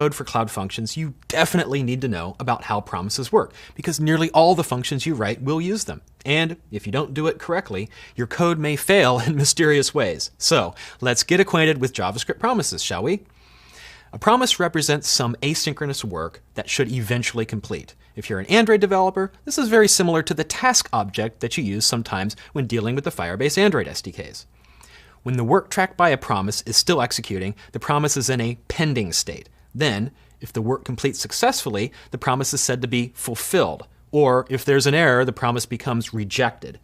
code for Cloud Functions, you definitely need to know about how promises work, because nearly all the functions you write will use them. And if you don't do it correctly, your code may fail in mysterious ways. So let's get acquainted with JavaScript promises, shall we? A promise represents some asynchronous work that should eventually complete. If you're an Android developer, this is very similar to the task object that you use sometimes when dealing with the Firebase Android SDKs. When the work tracked by a promise is still executing, the promise is in a pending state. Then, if the work completes successfully, the promise is said to be fulfilled. Or if there's an error, the promise becomes rejected.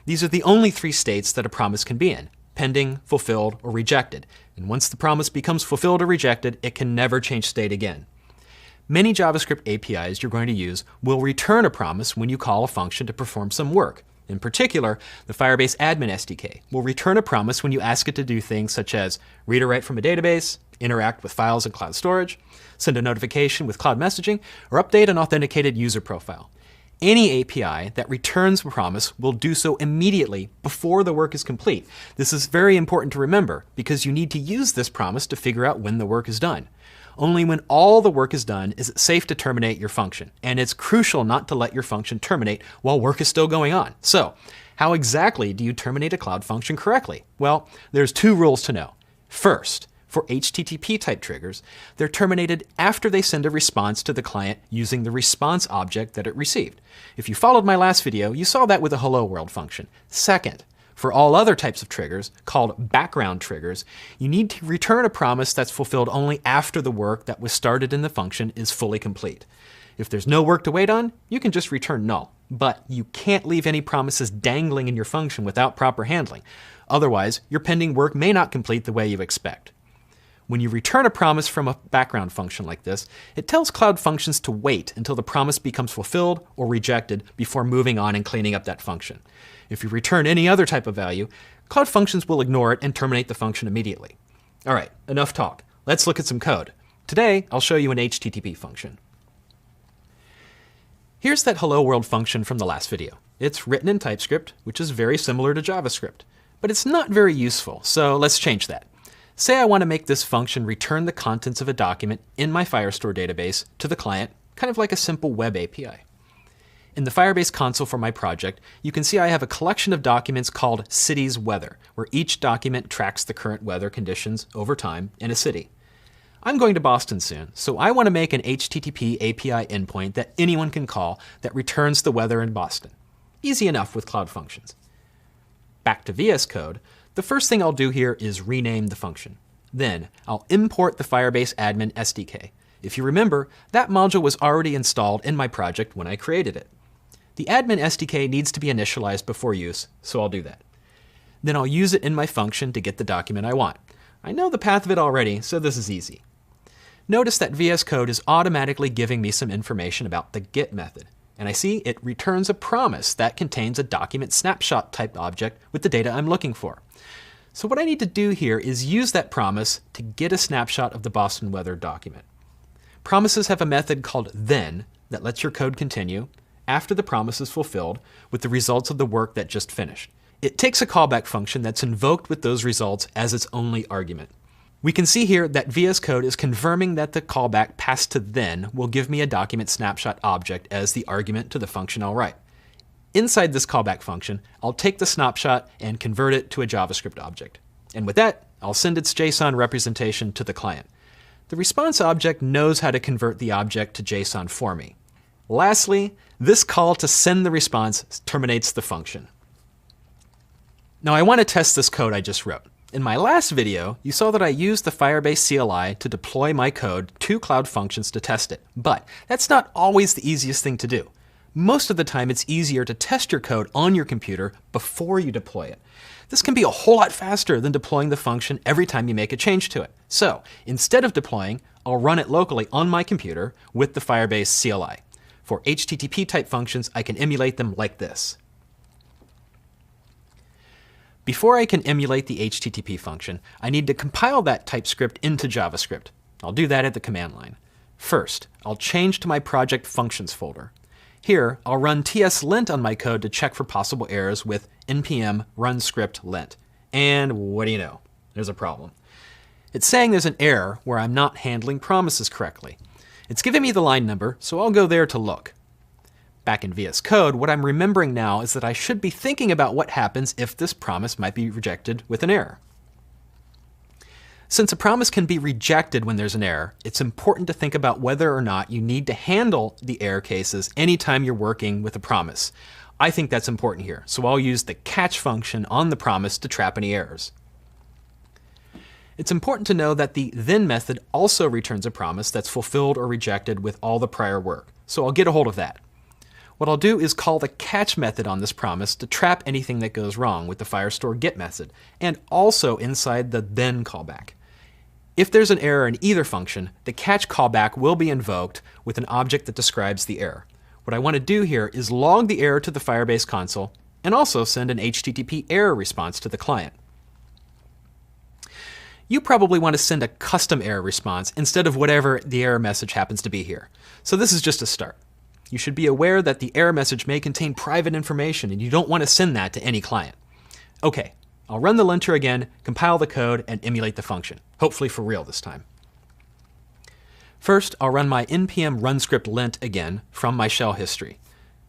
These are the only three states that a promise can be in: pending, fulfilled, or rejected. And once the promise becomes fulfilled or rejected, it can never change state again. Many JavaScript APIs you're going to use will return a promise when you call a function to perform some work. In particular, the Firebase Admin SDK will return a promise when you ask it to do things such as read or write from a database, interact with files in cloud storage, send a notification with cloud messaging, or update an authenticated user profile. Any API that returns a promise will do so immediately before the work is complete. This is very important to remember because you need to use this promise to figure out when the work is done. Only when all the work is done is it safe to terminate your function, and it's crucial not to let your function terminate while work is still going on. So, how exactly do you terminate a Cloud function correctly? Well, there's two rules to know. First, for HTTP type triggers, they're terminated after they send a response to the client using the response object that it received. If you followed my last video, you saw that with a hello world function. Second, for all other types of triggers, called background triggers, you need to return a promise that's fulfilled only after the work that was started in the function is fully complete. If there's no work to wait on, you can just return null. But you can't leave any promises dangling in your function without proper handling. Otherwise, your pending work may not complete the way you expect. When you return a promise from a background function like this, it tells Cloud Functions to wait until the promise becomes fulfilled or rejected before moving on and cleaning up that function. If you return any other type of value, Cloud Functions will ignore it and terminate the function immediately. All right, enough talk. Let's look at some code. Today, I'll show you an HTTP function. Here's that hello world function from the last video. It's written in TypeScript, which is very similar to JavaScript, but it's not very useful, so let's change that. Say I want to make this function return the contents of a document in my Firestore database to the client, kind of like a simple web API. In the Firebase console for my project, you can see I have a collection of documents called Cities Weather, where each document tracks the current weather conditions over time in a city. I'm going to Boston soon, so I want to make an HTTP API endpoint that anyone can call that returns the weather in Boston. Easy enough with Cloud Functions. Back to VS Code, the first thing I'll do here is rename the function. Then I'll import the Firebase Admin SDK. If you remember, that module was already installed in my project when I created it. The admin SDK needs to be initialized before use, so I'll do that. Then I'll use it in my function to get the document I want. I know the path of it already, so this is easy. Notice that VS Code is automatically giving me some information about the get method. And I see it returns a promise that contains a document snapshot type object with the data I'm looking for. So what I need to do here is use that promise to get a snapshot of the Boston weather document. Promises have a method called then that lets your code continue after the promise is fulfilled with the results of the work that just finished. It takes a callback function that's invoked with those results as its only argument. We can see here that VS Code is confirming that the callback passed to then will give me a document snapshot object as the argument to the function I'll write. Inside this callback function, I'll take the snapshot and convert it to a JavaScript object. And with that, I'll send its JSON representation to the client. The response object knows how to convert the object to JSON for me. Lastly, this call to send the response terminates the function. Now I want to test this code I just wrote. In my last video, you saw that I used the Firebase CLI to deploy my code to Cloud Functions to test it. But that's not always the easiest thing to do. Most of the time, it's easier to test your code on your computer before you deploy it. This can be a whole lot faster than deploying the function every time you make a change to it. So instead of deploying, I'll run it locally on my computer with the Firebase CLI. For HTTP type functions, I can emulate them like this. Before I can emulate the HTTP function, I need to compile that TypeScript into JavaScript. I'll do that at the command line. First, I'll change to my project functions folder. Here, I'll run tslint on my code to check for possible errors with npm run script lint. And what do you know? There's a problem. It's saying there's an error where I'm not handling promises correctly. It's giving me the line number, so I'll go there to look. Back in VS Code, what I'm remembering now is that I should be thinking about what happens if this promise might be rejected with an error. Since a promise can be rejected when there's an error, it's important to think about whether or not you need to handle the error cases anytime you're working with a promise. I think that's important here, so I'll use the catch function on the promise to trap any errors. It's important to know that the then method also returns a promise that's fulfilled or rejected with all the prior work, so I'll get a hold of that. What I'll do is call the catch method on this promise to trap anything that goes wrong with the Firestore get method, and also inside the then callback. If there's an error in either function, the catch callback will be invoked with an object that describes the error. What I want to do here is log the error to the Firebase console and also send an HTTP error response to the client. You probably want to send a custom error response instead of whatever the error message happens to be here. So this is just a start. You should be aware that the error message may contain private information and you don't want to send that to any client. Okay, I'll run the linter again, compile the code, and emulate the function, hopefully for real this time. First, I'll run my npm run script lint again from my shell history.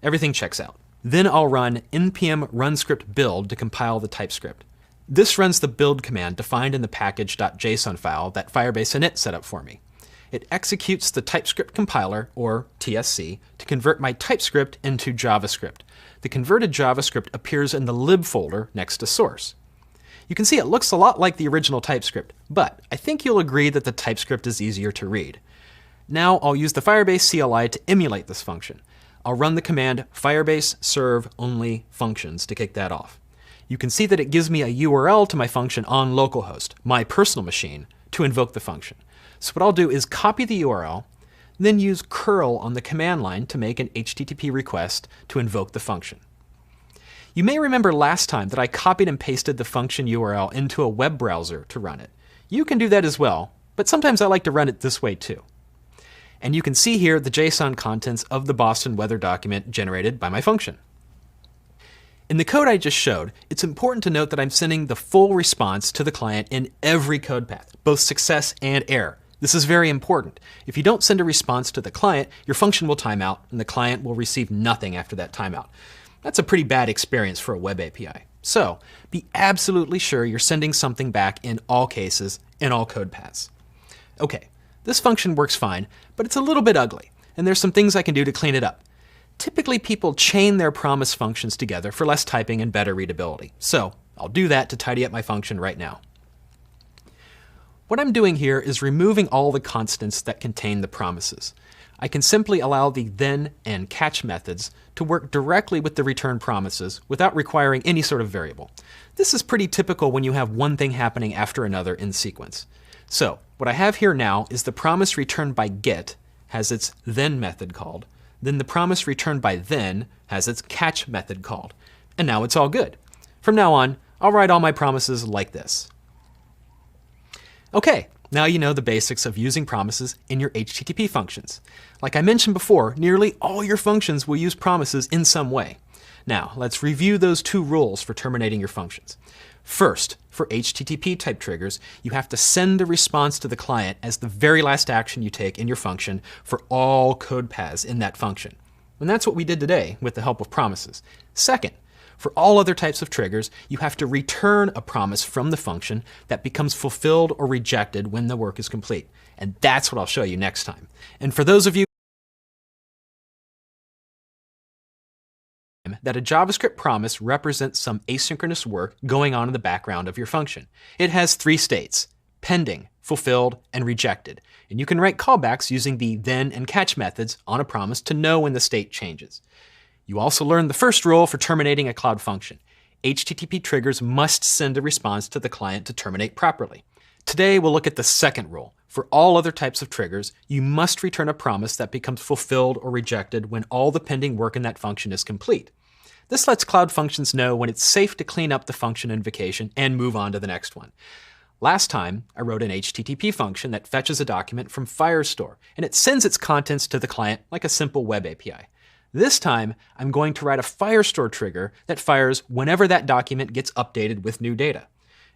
Everything checks out. Then I'll run npm run script build to compile the TypeScript. This runs the build command defined in the package.json file that Firebase init set up for me. It executes the TypeScript compiler, or TSC, to convert my TypeScript into JavaScript. The converted JavaScript appears in the lib folder next to source. You can see it looks a lot like the original TypeScript, but I think you'll agree that the TypeScript is easier to read. Now I'll use the Firebase CLI to emulate this function. I'll run the command firebase serve only functions to kick that off. You can see that it gives me a URL to my function on localhost, my personal machine, to invoke the function. So what I'll do is copy the URL, then use curl on the command line to make an HTTP request to invoke the function. You may remember last time that I copied and pasted the function URL into a web browser to run it. You can do that as well, but sometimes I like to run it this way too. And you can see here the JSON contents of the Boston weather document generated by my function. In the code I just showed, it's important to note that I'm sending the full response to the client in every code path, both success and error. This is very important. If you don't send a response to the client, your function will time out and the client will receive nothing after that timeout. That's a pretty bad experience for a web API. So be absolutely sure you're sending something back in all cases, in all code paths. Okay, this function works fine, but it's a little bit ugly, and there's some things I can do to clean it up. Typically people chain their promise functions together for less typing and better readability. So I'll do that to tidy up my function right now. What I'm doing here is removing all the constants that contain the promises. I can simply allow the then and catch methods to work directly with the return promises without requiring any sort of variable. This is pretty typical when you have one thing happening after another in sequence. So what I have here now is the promise returned by get has its then method called. Then the promise returned by then has its catch method called. And now it's all good. From now on, I'll write all my promises like this. Okay, now you know the basics of using promises in your HTTP functions. Like I mentioned before, nearly all your functions will use promises in some way. Now, let's review those two rules for terminating your functions. First, for HTTP type triggers, you have to send the response to the client as the very last action you take in your function for all code paths in that function. And that's what we did today with the help of promises. Second, for all other types of triggers, you have to return a promise from the function that becomes fulfilled or rejected when the work is complete. And that's what I'll show you next time. And for those of you that a JavaScript promise represents some asynchronous work going on in the background of your function. It has three states: pending, fulfilled, and rejected. And you can write callbacks using the then and catch methods on a promise to know when the state changes. You also learned the first rule for terminating a cloud function. HTTP triggers must send a response to the client to terminate properly. Today we'll look at the second rule. For all other types of triggers, you must return a promise that becomes fulfilled or rejected when all the pending work in that function is complete. This lets Cloud Functions know when it's safe to clean up the function invocation and move on to the next one. Last time, I wrote an HTTP function that fetches a document from Firestore, and it sends its contents to the client like a simple web API. This time, I'm going to write a Firestore trigger that fires whenever that document gets updated with new data.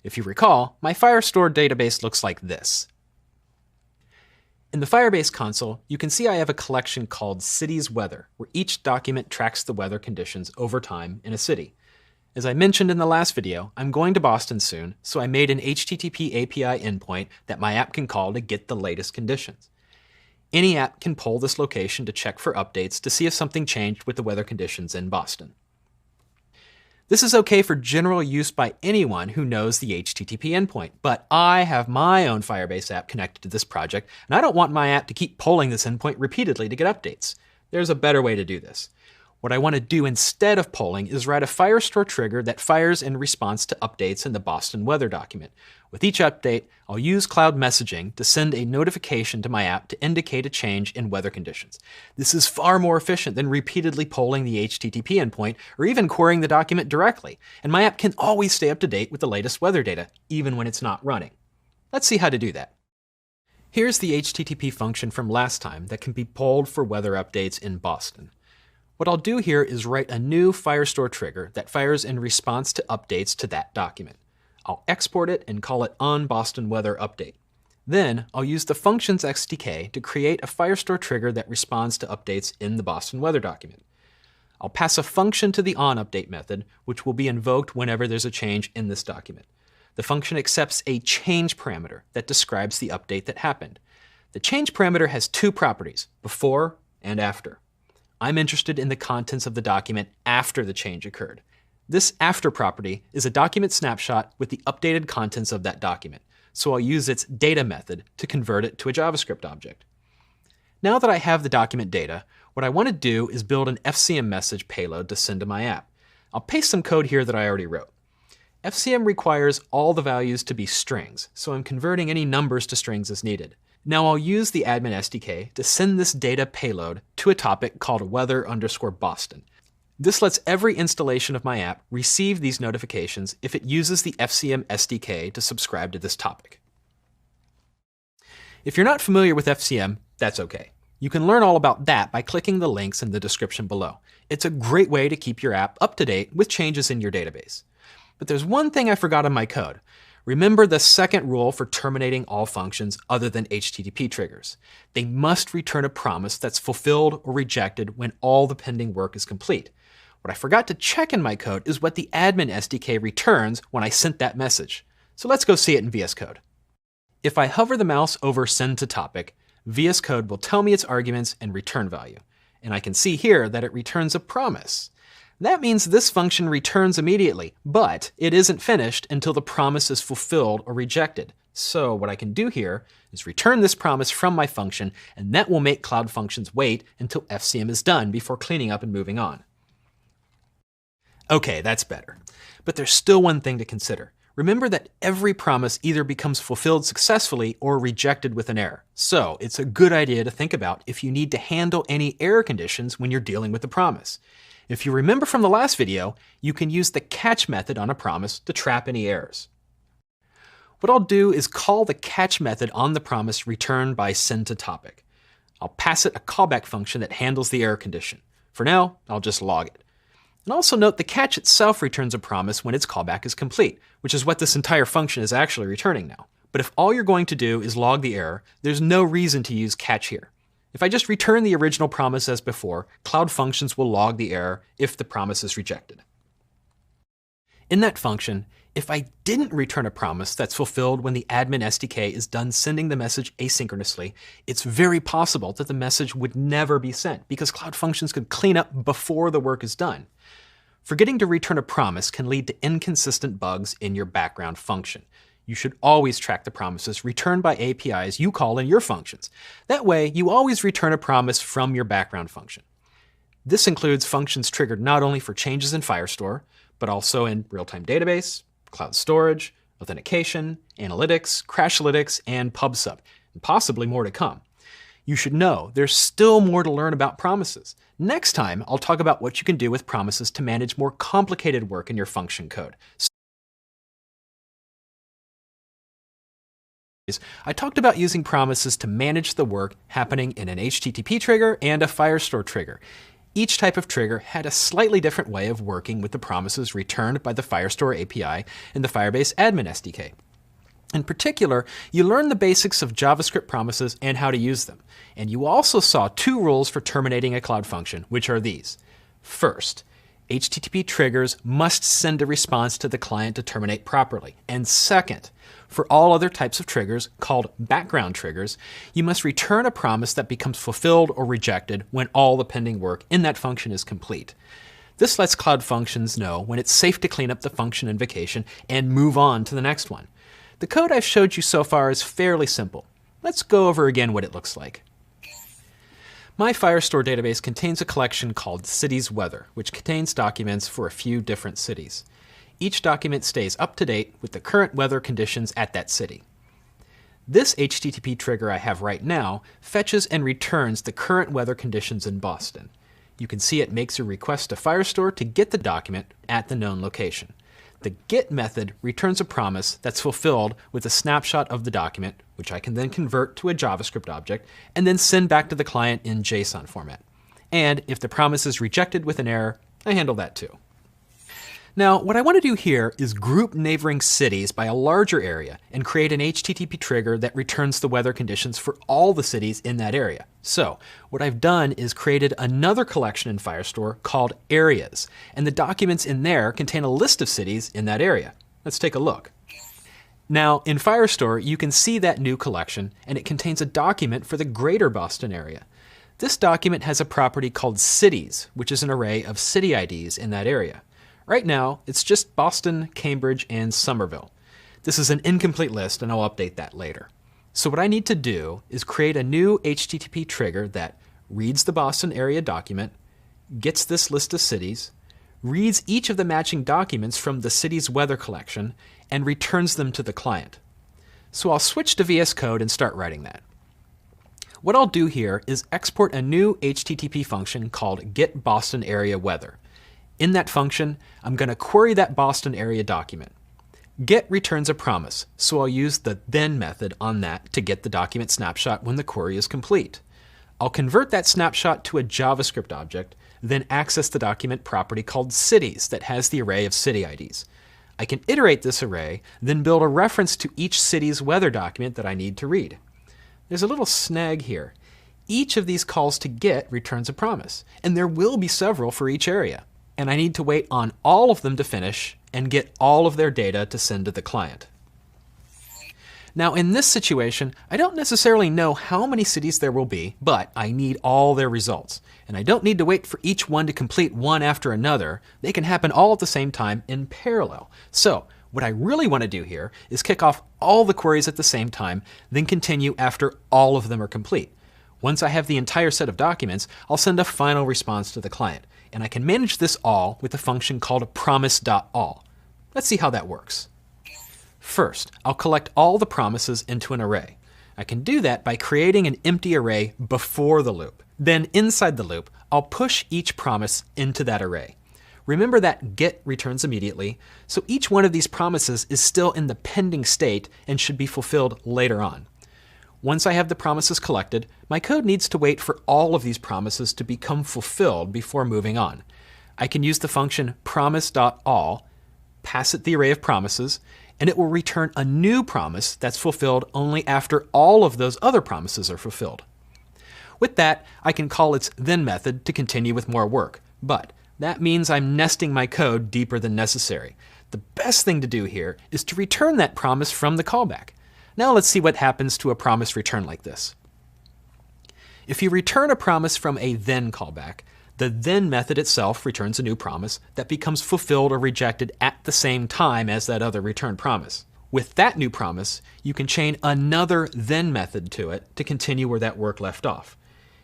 If you recall, my Firestore database looks like this. In the Firebase console, you can see I have a collection called Cities Weather, where each document tracks the weather conditions over time in a city. As I mentioned in the last video, I'm going to Boston soon, so I made an HTTP API endpoint that my app can call to get the latest conditions. Any app can poll this location to check for updates to see if something changed with the weather conditions in Boston. This is okay for general use by anyone who knows the HTTP endpoint, but I have my own Firebase app connected to this project, and I don't want my app to keep polling this endpoint repeatedly to get updates. There's a better way to do this. What I want to do instead of polling is write a Firestore trigger that fires in response to updates in the Boston weather document. With each update, I'll use cloud messaging to send a notification to my app to indicate a change in weather conditions. This is far more efficient than repeatedly polling the HTTP endpoint or even querying the document directly, and my app can always stay up to date with the latest weather data, even when it's not running. Let's see how to do that. Here's the HTTP function from last time that can be polled for weather updates in Boston. What I'll do here is write a new Firestore trigger that fires in response to updates to that document. I'll export it and call it onBostonWeatherUpdate. Then I'll use the Functions SDK to create a Firestore trigger that responds to updates in the Boston weather document. I'll pass a function to the onUpdate method, which will be invoked whenever there's a change in this document. The function accepts a change parameter that describes the update that happened. The change parameter has two properties, before and after. I'm interested in the contents of the document after the change occurred. This after property is a document snapshot with the updated contents of that document, so I'll use its data method to convert it to a JavaScript object. Now that I have the document data, what I want to do is build an FCM message payload to send to my app. I'll paste some code here that I already wrote. FCM requires all the values to be strings, so I'm converting any numbers to strings as needed. Now I'll use the admin SDK to send this data payload to a topic called weather_Boston. This lets every installation of my app receive these notifications if it uses the FCM SDK to subscribe to this topic. If you're not familiar with FCM, that's okay. You can learn all about that by clicking the links in the description below. It's a great way to keep your app up to date with changes in your database. But there's one thing I forgot in my code. Remember the second rule for terminating all functions other than HTTP triggers. They must return a promise that's fulfilled or rejected when all the pending work is complete. What I forgot to check in my code is what the admin SDK returns when I sent that message. So let's go see it in VS Code. If I hover the mouse over Send to Topic, VS Code will tell me its arguments and return value. And I can see here that it returns a promise. That means this function returns immediately, but it isn't finished until the promise is fulfilled or rejected. So what I can do here is return this promise from my function, and that will make Cloud Functions wait until FCM is done before cleaning up and moving on. Okay, that's better. But there's still one thing to consider. Remember that every promise either becomes fulfilled successfully or rejected with an error. So it's a good idea to think about if you need to handle any error conditions when you're dealing with the promise. If you remember from the last video, you can use the catch method on a promise to trap any errors. What I'll do is call the catch method on the promise returned by send to topic. I'll pass it a callback function that handles the error condition. For now, I'll just log it. And also note the catch itself returns a promise when its callback is complete, which is what this entire function is actually returning now. But if all you're going to do is log the error, there's no reason to use catch here. If I just return the original promise as before, Cloud Functions will log the error if the promise is rejected. In that function, if I didn't return a promise that's fulfilled when the admin SDK is done sending the message asynchronously, it's very possible that the message would never be sent because Cloud Functions could clean up before the work is done. Forgetting to return a promise can lead to inconsistent bugs in your background function. You should always track the promises returned by APIs you call in your functions. That way, you always return a promise from your background function. This includes functions triggered not only for changes in Firestore, but also in real-time database, cloud storage, authentication, analytics, Crashlytics, and PubSub, and possibly more to come. You should know there's still more to learn about promises. Next time, I'll talk about what you can do with promises to manage more complicated work in your function code. I talked about using promises to manage the work happening in an HTTP trigger and a Firestore trigger. Each type of trigger had a slightly different way of working with the promises returned by the Firestore API and the Firebase admin SDK. In particular, you learned the basics of JavaScript promises and how to use them. And you also saw two rules for terminating a cloud function, which are these. First, HTTP triggers must send a response to the client to terminate properly. And second, for all other types of triggers, called background triggers, you must return a promise that becomes fulfilled or rejected when all the pending work in that function is complete. This lets Cloud Functions know when it's safe to clean up the function invocation and move on to the next one. The code I've showed you so far is fairly simple. Let's go over again what it looks like. My Firestore database contains a collection called Cities Weather, which contains documents for a few different cities. Each document stays up to date with the current weather conditions at that city. This HTTP trigger I have right now fetches and returns the current weather conditions in Boston. You can see it makes a request to Firestore to get the document at the known location. The get method returns a promise that's fulfilled with a snapshot of the document, which I can then convert to a JavaScript object and then send back to the client in JSON format. And if the promise is rejected with an error, I handle that too. Now, what I want to do here is group neighboring cities by a larger area and create an HTTP trigger that returns the weather conditions for all the cities in that area. So, what I've done is created another collection in Firestore called Areas, and the documents in there contain a list of cities in that area. Let's take a look. Now, in Firestore, you can see that new collection, and it contains a document for the greater Boston area. This document has a property called Cities, which is an array of city IDs in that area. Right now, it's just Boston, Cambridge, and Somerville. This is an incomplete list, and I'll update that later. So what I need to do is create a new HTTP trigger that reads the Boston area document, gets this list of cities, reads each of the matching documents from the city's weather collection, and returns them to the client. So I'll switch to VS Code and start writing that. What I'll do here is export a new HTTP function called getBostonAreaWeather. In that function, I'm going to query that Boston area document. Get returns a promise, so I'll use the then method on that to get the document snapshot when the query is complete. I'll convert that snapshot to a JavaScript object, then access the document property called Cities that has the array of city IDs. I can iterate this array, then build a reference to each city's weather document that I need to read. There's a little snag here. Each of these calls to get returns a promise, and there will be several for each area. And I need to wait on all of them to finish and get all of their data to send to the client. Now in this situation, I don't necessarily know how many cities there will be, but I need all their results. And I don't need to wait for each one to complete one after another. They can happen all at the same time in parallel. So what I really want to do here is kick off all the queries at the same time, then continue after all of them are complete. Once I have the entire set of documents, I'll send a final response to the client. And I can manage this all with a function called promise.all. Let's see how that works. First, I'll collect all the promises into an array. I can do that by creating an empty array before the loop. Then inside the loop, I'll push each promise into that array. Remember that get returns immediately, so each one of these promises is still in the pending state and should be fulfilled later on. Once I have the promises collected, my code needs to wait for all of these promises to become fulfilled before moving on. I can use the function promise.all, pass it the array of promises, and it will return a new promise that's fulfilled only after all of those other promises are fulfilled. With that, I can call its then method to continue with more work, but that means I'm nesting my code deeper than necessary. The best thing to do here is to return that promise from the callback. Now let's see what happens to a promise return like this. If you return a promise from a then callback, the then method itself returns a new promise that becomes fulfilled or rejected at the same time as that other return promise. With that new promise, you can chain another then method to it to continue where that work left off.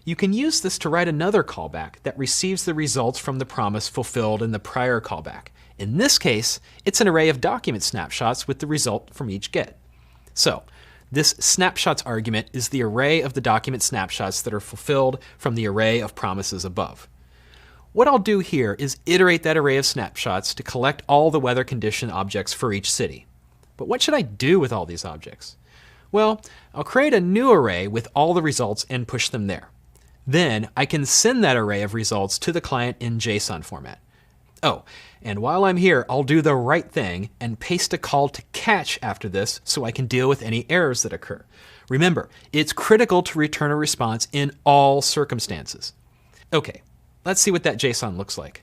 You can use this to write another callback that receives the results from the promise fulfilled in the prior callback. In this case, it's an array of document snapshots with the result from each get. So, this snapshots argument is the array of the document snapshots that are fulfilled from the array of promises above. What I'll do here is iterate that array of snapshots to collect all the weather condition objects for each city. But what should I do with all these objects? Well, I'll create a new array with all the results and push them there. Then I can send that array of results to the client in JSON format. Oh, and while I'm here, I'll do the right thing and paste a call to catch after this so I can deal with any errors that occur. Remember, it's critical to return a response in all circumstances. Okay, let's see what that JSON looks like.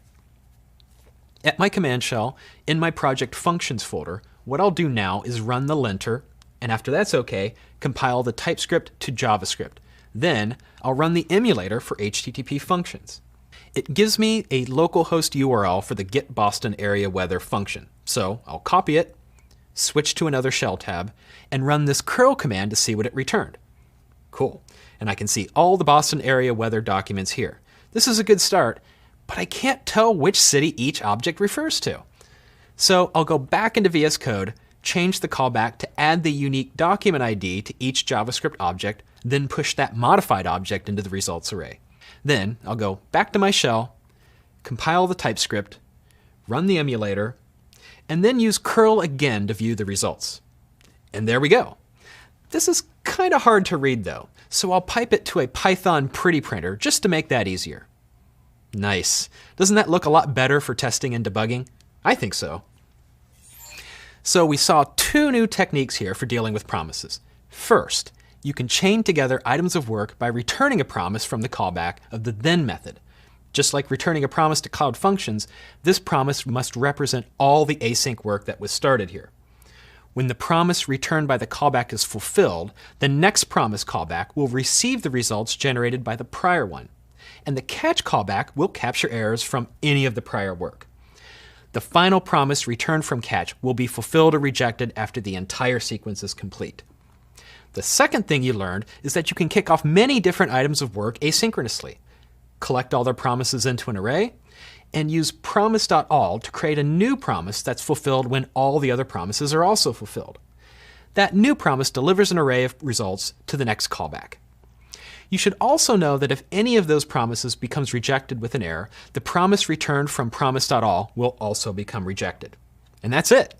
At my command shell, in my project functions folder, what I'll do now is run the linter, and after that's okay, compile the TypeScript to JavaScript. Then I'll run the emulator for HTTP functions. It gives me a localhost URL for the get Boston area weather function. So I'll copy it, switch to another shell tab, and run this curl command to see what it returned. Cool. And I can see all the Boston area weather documents here. This is a good start, but I can't tell which city each object refers to. So I'll go back into VS Code, change the callback to add the unique document ID to each JavaScript object, then push that modified object into the results array. Then I'll go back to my shell, compile the TypeScript, run the emulator, and then use curl again to view the results. And there we go. This is kind of hard to read though, so I'll pipe it to a Python pretty printer just to make that easier. Nice. Doesn't that look a lot better for testing and debugging? I think so. So we saw two new techniques here for dealing with promises. First, you can chain together items of work by returning a promise from the callback of the then method. Just like returning a promise to Cloud Functions, this promise must represent all the async work that was started here. When the promise returned by the callback is fulfilled, the next promise callback will receive the results generated by the prior one. And the catch callback will capture errors from any of the prior work. The final promise returned from catch will be fulfilled or rejected after the entire sequence is complete. The second thing you learned is that you can kick off many different items of work asynchronously, collect all their promises into an array, and use promise.all to create a new promise that's fulfilled when all the other promises are also fulfilled. That new promise delivers an array of results to the next callback. You should also know that if any of those promises becomes rejected with an error, the promise returned from promise.all will also become rejected. And that's it.